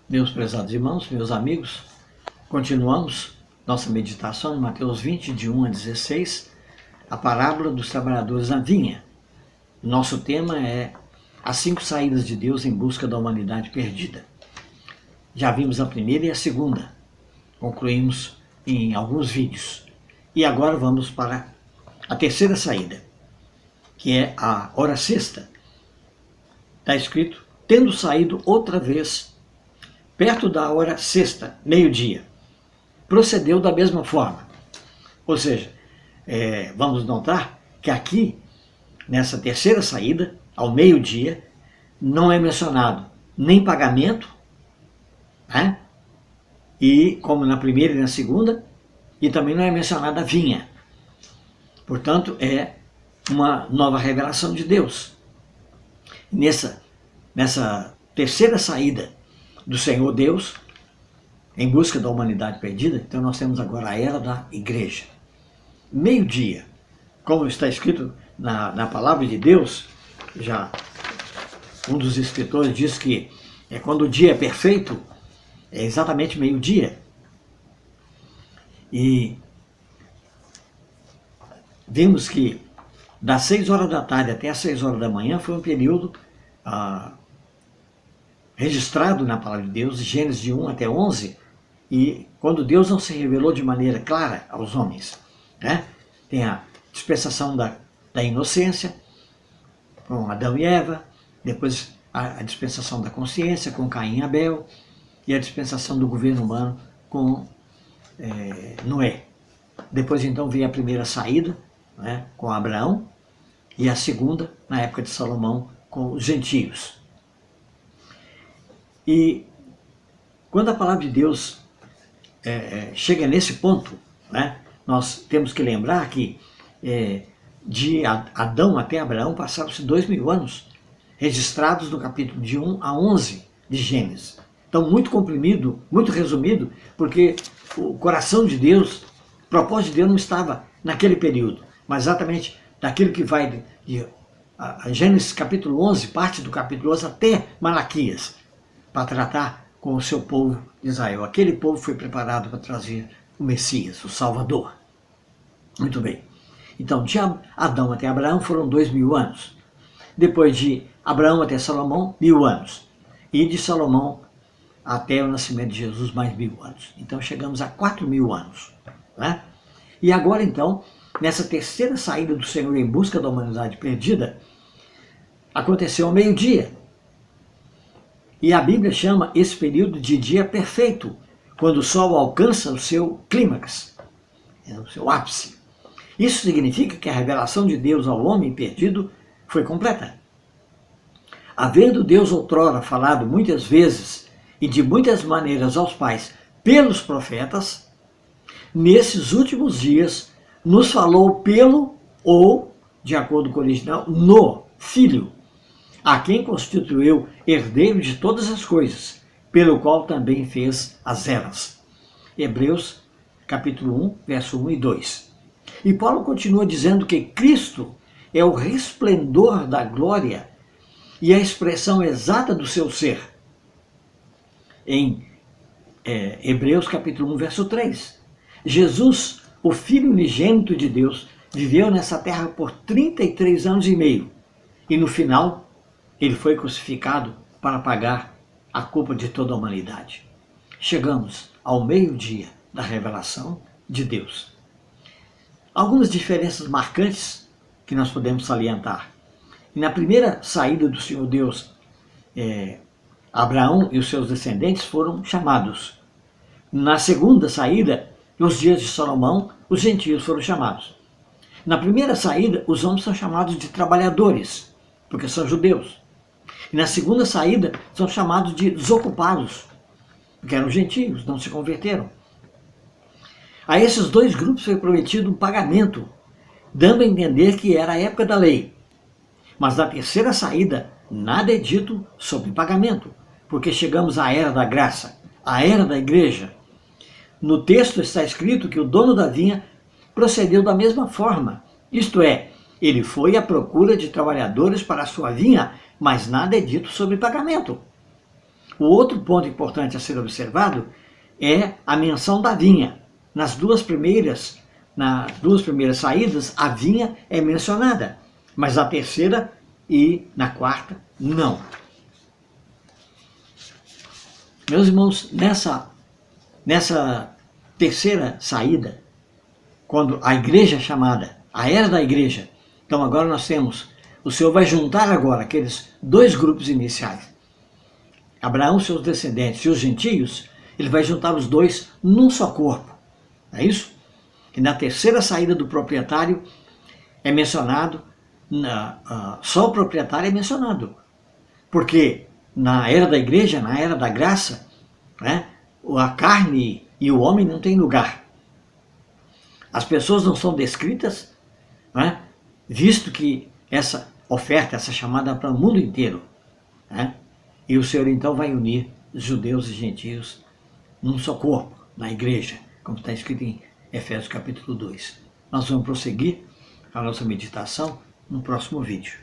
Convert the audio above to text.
Meus prezados irmãos, meus amigos, continuamos nossa meditação em Mateus 20, de 1 a 16, a parábola dos trabalhadores na vinha. Nosso tema é as 5 saídas de Deus em busca da humanidade perdida. Já vimos a primeira e a segunda, concluímos em alguns vídeos. E agora vamos para a terceira saída, que é a hora sexta. Está escrito, tendo saído outra vez, perto da hora sexta, meio-dia, procedeu da mesma forma. Ou seja, vamos notar que aqui, nessa terceira saída, ao meio-dia, não é mencionado nem pagamento, né? E como na primeira e na segunda, e também não é mencionada a vinha. Portanto, é uma nova revelação de Deus. Nessa terceira saída do Senhor Deus, em busca da humanidade perdida, então nós temos agora a era da igreja. Meio-dia, como está escrito na palavra de Deus, já um dos escritores diz que quando o dia é perfeito, é exatamente meio-dia. E vimos que das 6 horas da tarde até as 6 horas da manhã foi um período registrado na palavra de Deus, Gênesis de 1 até 11, e quando Deus não se revelou de maneira clara aos homens, né? Tem a dispensação da inocência, com Adão e Eva, depois a dispensação da consciência, com Caim e Abel, e a dispensação do governo humano com Noé. Depois então veio a primeira saída, né, com Abraão, e a segunda, na época de Salomão, com os gentios. E quando a palavra de Deus chega nesse ponto, né, nós temos que lembrar que de Adão até Abraão passaram-se 2000 anos, registrados no capítulo de 1 a 11 de Gênesis. Então, muito comprimido, muito resumido, porque o coração de Deus, o propósito de Deus não estava naquele período, mas exatamente daquilo que vai de Gênesis capítulo 11, parte do capítulo 11 até Malaquias, para tratar com o seu povo de Israel. Aquele povo foi preparado para trazer o Messias, o Salvador. Muito bem. Então, de Adão até Abraão foram 2000 anos. Depois de Abraão até Salomão, 1000 anos. E de Salomão até o nascimento de Jesus, mais 1000 anos. Então, chegamos a 4000 anos. Né? E agora, então, nessa terceira saída do Senhor em busca da humanidade perdida, aconteceu ao meio-dia. E a Bíblia chama esse período de dia perfeito, quando o sol alcança o seu clímax, o seu ápice. Isso significa que a revelação de Deus ao homem perdido foi completa. Havendo Deus outrora falado muitas vezes e de muitas maneiras aos pais pelos profetas, nesses últimos dias nos falou ou, de acordo com o original, no Filho, a quem constituiu herdeiro de todas as coisas, pelo qual também fez as eras. Hebreus, capítulo 1, verso 1 e 2. E Paulo continua dizendo que Cristo é o resplendor da glória e a expressão exata do seu ser. Em Hebreus, capítulo 1, verso 3. Jesus, o Filho unigênito de Deus, viveu nessa terra por 33 anos e meio. E no final, ele foi crucificado para pagar a culpa de toda a humanidade. Chegamos ao meio-dia da revelação de Deus. Algumas diferenças marcantes que nós podemos salientar. E na primeira saída do Senhor Deus, Abraão e os seus descendentes foram chamados. Na segunda saída, nos dias de Salomão, os gentios foram chamados. Na primeira saída, os homens são chamados de trabalhadores, porque são judeus. E na segunda saída, são chamados de desocupados, porque eram gentios, não se converteram. A esses dois grupos foi prometido um pagamento, dando a entender que era a época da lei. Mas na terceira saída, nada é dito sobre pagamento, porque chegamos à era da graça, à era da igreja. No texto está escrito que o dono da vinha procedeu da mesma forma, isto é, ele foi à procura de trabalhadores para a sua vinha, mas nada é dito sobre pagamento. O outro ponto importante a ser observado é a menção da vinha. Nas duas primeiras saídas, a vinha é mencionada, mas na terceira e na quarta, não. Meus irmãos, nessa terceira saída, quando a igreja é chamada, a era da igreja, então agora nós temos, o Senhor vai juntar agora aqueles dois grupos iniciais, Abraão, seus descendentes e os gentios, ele vai juntar os dois num só corpo. É isso? E na terceira saída do proprietário é mencionado, só o proprietário é mencionado. Porque na era da igreja, na era da graça, né, a carne e o homem não têm lugar. As pessoas não são descritas, né, visto que essa oferta, essa chamada para o mundo inteiro. Né, e o Senhor então vai unir judeus e gentios num só corpo, na igreja, como está escrito em Efésios capítulo 2. Nós vamos prosseguir a nossa meditação no próximo vídeo.